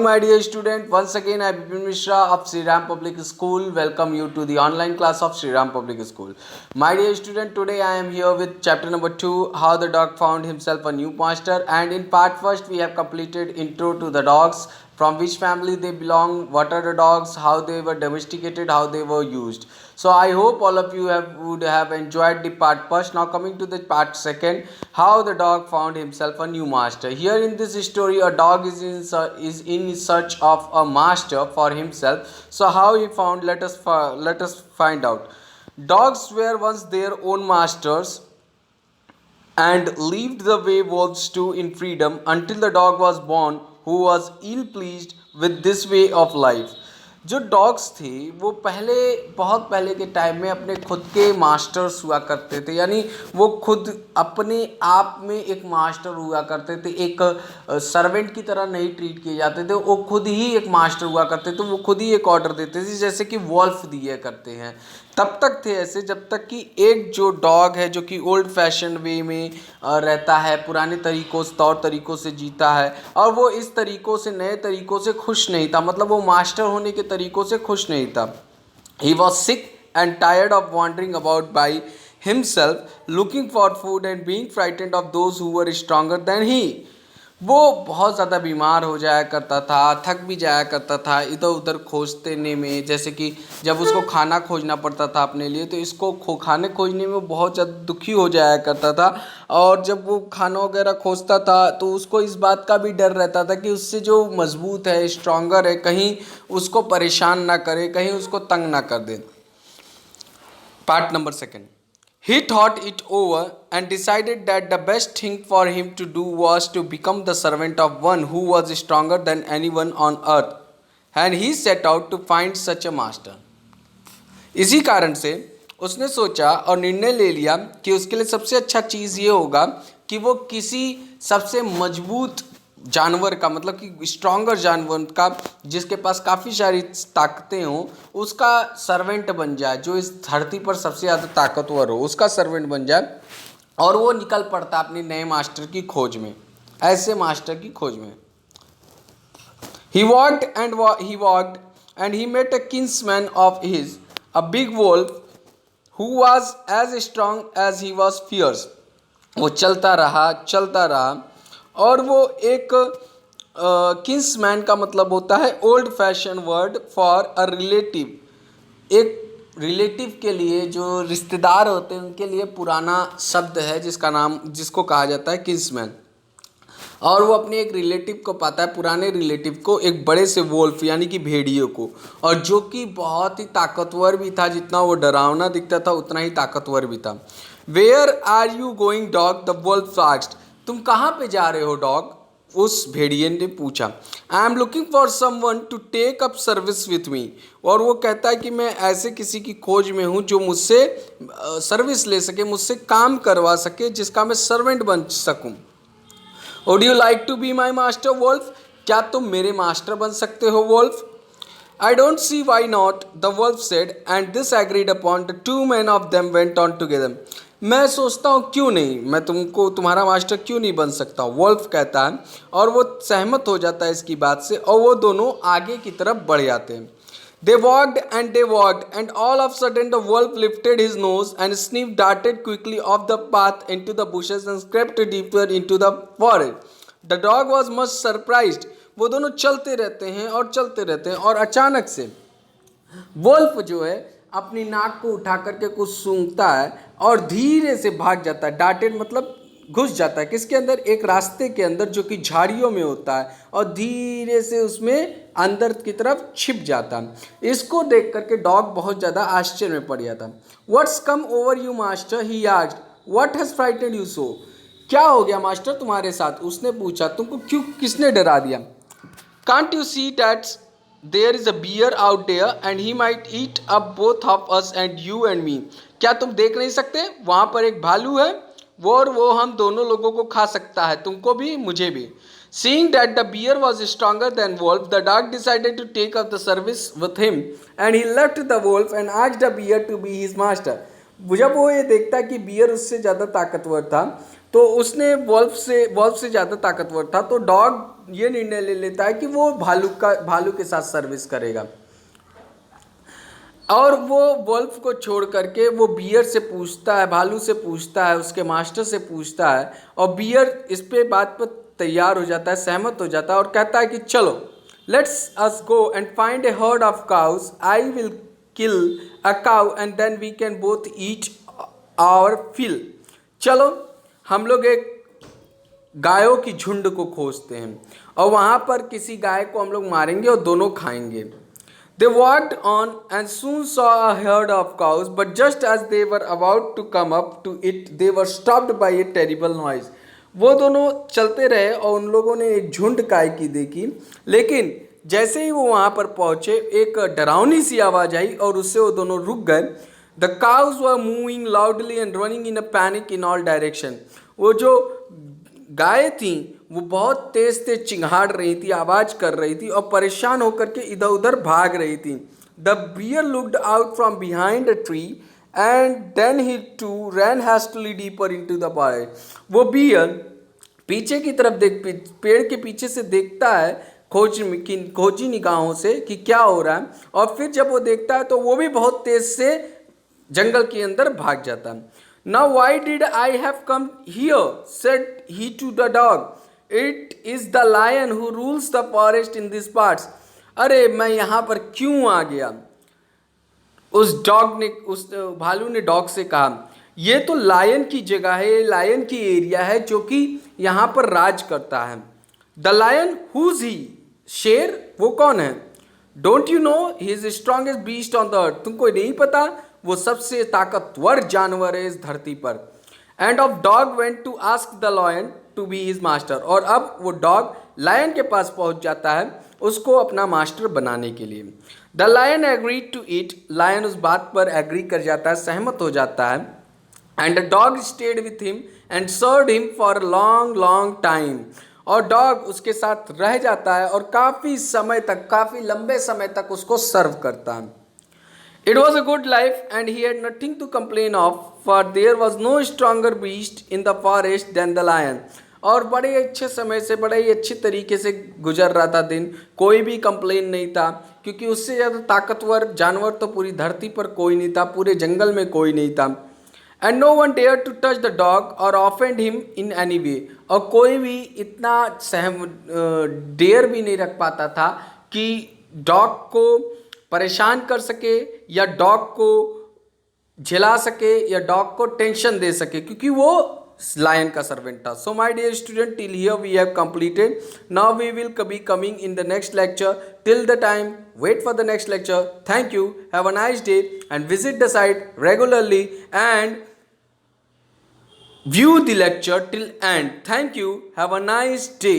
My dear student, once again I Bipin Mishra of Sri Ram Public School welcome you to the online class of Sri Ram Public School. My dear student, today I am here with chapter number 2, how the dog found himself a new master, and in part first we have completed intro to the dogs, from which family they belong, what are the dogs, how they were domesticated, how they were used. So I hope all of you would have enjoyed the part first. Now coming to the part second, how the dog found himself a new master. Here in this story, a dog is in search of a master for himself. So how he found? Let us find out. Dogs were once their own masters and lived the way wolves do in freedom until the dog was born who was ill pleased with this way of life. जो dogs थे वो पहले बहुत पहले के time में अपने खुद के मास्टर्स हुआ करते थे, यानी वो खुद अपने आप में एक मास्टर हुआ करते थे, एक सर्वेंट की तरह नहीं ट्रीट किए जाते थे, वो खुद ही एक मास्टर हुआ करते थे, वो खुद ही एक ऑर्डर देते थे, जैसे कि वॉल्फ दिए करते हैं। तब तक थे ऐसे जब तक कि एक जो डॉग है जो कि ओल्ड फैशन वे में रहता है, पुराने तौर तरीक़ों से जीता है और वो इस तरीक़ों से नए तरीक़ों से खुश नहीं था, मतलब वो मास्टर होने के तरीक़ों से खुश नहीं था। He was sick and tired of wandering about by himself, looking for food and being frightened of those who were stronger than he. वो बहुत ज़्यादा बीमार हो जाया करता था, थक भी जाया करता था इधर उधर खोजने में, जैसे कि जब उसको खाना खोजना पड़ता था अपने लिए तो इसको खाने खोजने में बहुत ज़्यादा दुखी हो जाया करता था। और जब वो खाना वगैरह खोजता था तो उसको इस बात का भी डर रहता था कि उससे जो मजबूत है, स्ट्रॉन्गर है, कहीं उसको परेशान ना करे, कहीं उसको तंग ना कर दे। Part number second, he thought it over and decided that the best thing for him to do was to become the servant of one who was stronger than anyone on earth, and he set out to find such a master. इसी कारण से उसने सोचा और निर्णय ले लिया कि उसके लिए सबसे अच्छा चीज़ ये होगा कि वो किसी सबसे मजबूत जानवर का, मतलब कि स्ट्रॉन्गर जानवर का जिसके पास काफ़ी सारी ताकतें हों, उसका सर्वेंट बन जाए, जो इस धरती पर सबसे ज़्यादा ताकतवर हो उसका सर्वेंट बन जाए और वो निकल पड़ता अपने नए मास्टर की खोज में, ऐसे मास्टर की खोज में। He walked and he met a kinsman of his, a big wolf who was as strong as he was fierce. वो चलता रहा और वो एक किंसमैन का मतलब होता है old fashion word for a relative. एक रिलेटिव के लिए, जो रिश्तेदार होते हैं उनके लिए पुराना शब्द है जिसको कहा जाता है किंसमैन। और वो अपने एक रिलेटिव को पाता है, पुराने रिलेटिव को, एक बड़े से वोल्फ यानी कि भेड़िए को, और जो कि बहुत ही ताकतवर भी था, जितना वो डरावना दिखता था उतना ही ताकतवर भी था। Where are you going dog, the wolf asked, तुम कहाँ पे जा रहे हो डॉग, उस भेड़िए ने पूछा। I am looking for someone to take up service with me, और वो कहता है कि मैं ऐसे किसी की खोज में हूँ जो मुझसे सर्विस ले सके, मुझसे काम करवा सके, जिसका मैं सर्वेंट बन सकूँ। Would you like to be my master wolf, क्या तुम मेरे मास्टर बन सकते हो wolf? I don't see why not, the wolf said, and this agreed upon the two man of them went on together. मैं सोचता हूँ क्यों नहीं, मैं तुम्हारा मास्टर क्यों नहीं बन सकता, वोल्फ कहता है, और वो सहमत हो जाता है इसकी बात से, और वो दोनों आगे की तरफ बढ़ जाते हैं। They walked, and all of a sudden the wolf lifted his nose and Sniff darted quickly off the path into the bushes and crept deeper into the forest. The dog was much surprised. वो दोनों चलते रहते हैं और अचानक से Wolff जो है अपनी नाक को उठा करके कुछ सूंघता है और धीरे से भाग जाता है। डार्टेड मतलब घुस जाता है किसके अंदर, एक रास्ते के अंदर जो कि झाड़ियों में होता है, और धीरे से उसमें अंदर की तरफ छिप जाता है। इसको देख करके डॉग बहुत ज़्यादा आश्चर्य में पड़ जाता। What's come over you master, he asked, what has frightened you so, क्या हो गया मास्टर तुम्हारे साथ, उसने पूछा, तुमको किसने डरा दिया? Can't you see that there is a bear out there and he might eat up both of us and you and me, क्या तुम देख नहीं सकते वहाँ पर एक भालू है, वो हम दोनों लोगों को खा सकता है, तुमको भी मुझे भी। Seeing that the bear was stronger than wolf, the dog decided to take up the service with him, and he left the wolf and asked the bear to be his master. जब वो ये देखता है कि beer उससे ज़्यादा ताकतवर था, तो उसने वॉल्फ से ज़्यादा ताकतवर था, तो डॉग ये निर्णय ले लेता है कि वो भालू के साथ सर्विस करेगा। और वो वॉल्फ को छोड़ करके वो बियर से पूछता है, भालू से पूछता है, उसके मास्टर से पूछता है, और बियर इस पे बात पर तैयार हो जाता है, सहमत हो जाता है और कहता है कि चलो let's us go and find a herd of cows, I will kill a cow and then we can both eat our fill. चलो हम लोग एक गायों की झुंड को खोजते हैं और वहाँ पर किसी गाय को हम लोग मारेंगे और दोनों खाएंगे। They walked on and soon saw a herd of cows, but just as they were about to come up to it, they were stopped by a terrible noise. वो दोनों चलते रहे और उन लोगों ने एक झुंड गाय की देखी, लेकिन जैसे ही वो वहाँ पर पहुँचे एक डरावनी सी आवाज़ आई और उससे वो दोनों रुक गए। The cows were moving loudly and running in a panic in all direction. वो जो गायें थीं वो बहुत तेज तेज चिंगाड़ रही थी, आवाज़ कर रही थी और परेशान होकर के इधर उधर भाग रही थी। The bear looked out from behind a tree and then he too ran hastily deeper into the forest. वो बियर पीछे की तरफ पेड़ के पीछे से देखता है खोजी निगाहों से कि क्या हो रहा है, और फिर जब वो देखता है तो वो भी बहुत तेज से जंगल के अंदर भाग जाता है। Now why did I have come here? Said he to the dog. It is the lion who rules the forest in these parts. अरे मैं यहाँ पर क्यों आ गया? उस भालू ने डॉग से कहा, ये तो लायन की जगह है, लायन की एरिया है जो कि यहाँ पर राज करता है। द लायन हुज ही? शेर वो कौन है? Don't you know he is strongest beast on the earth? तुमको नहीं पता वो सबसे ताकतवर जानवर है इस धरती पर। And of dog went to ask the lion to be his master. और अब वो डॉग लायन के पास पहुंच जाता है उसको अपना मास्टर बनाने के लिए। The lion agreed to it. Lion उस बात पर एग्री कर जाता है, सहमत हो जाता है। And the dog stayed with him and served him for long long time. और डॉग उसके साथ रह जाता है और काफ़ी समय तक, काफ़ी लंबे समय तक उसको सर्व करता है। It was a good life and he had nothing to complain of, for there was no stronger beast in the forest than the lion. और बड़े अच्छे समय से, बड़े ही अच्छे तरीके से गुजर रहा था दिन, कोई भी कंप्लेन नहीं था, क्योंकि उससे ज़्यादा ताकतवर जानवर तो पूरी धरती पर कोई नहीं था, पूरे जंगल में कोई नहीं था। And no one dare to touch the dog or offend him in any way. और कोई भी इतना डेयर भी नहीं रख पाता था कि डॉग को परेशान कर सके या डॉग को झिला सके या डॉग को टेंशन दे सके, क्योंकि वो लायन का सर्वेंट था। So my dear student, till here we have completed. Now we will be coming in the next lecture. Till the time wait for the next lecture. Thank you, have a nice day and visit the site regularly and view the lecture till end. Thank you, have a nice day.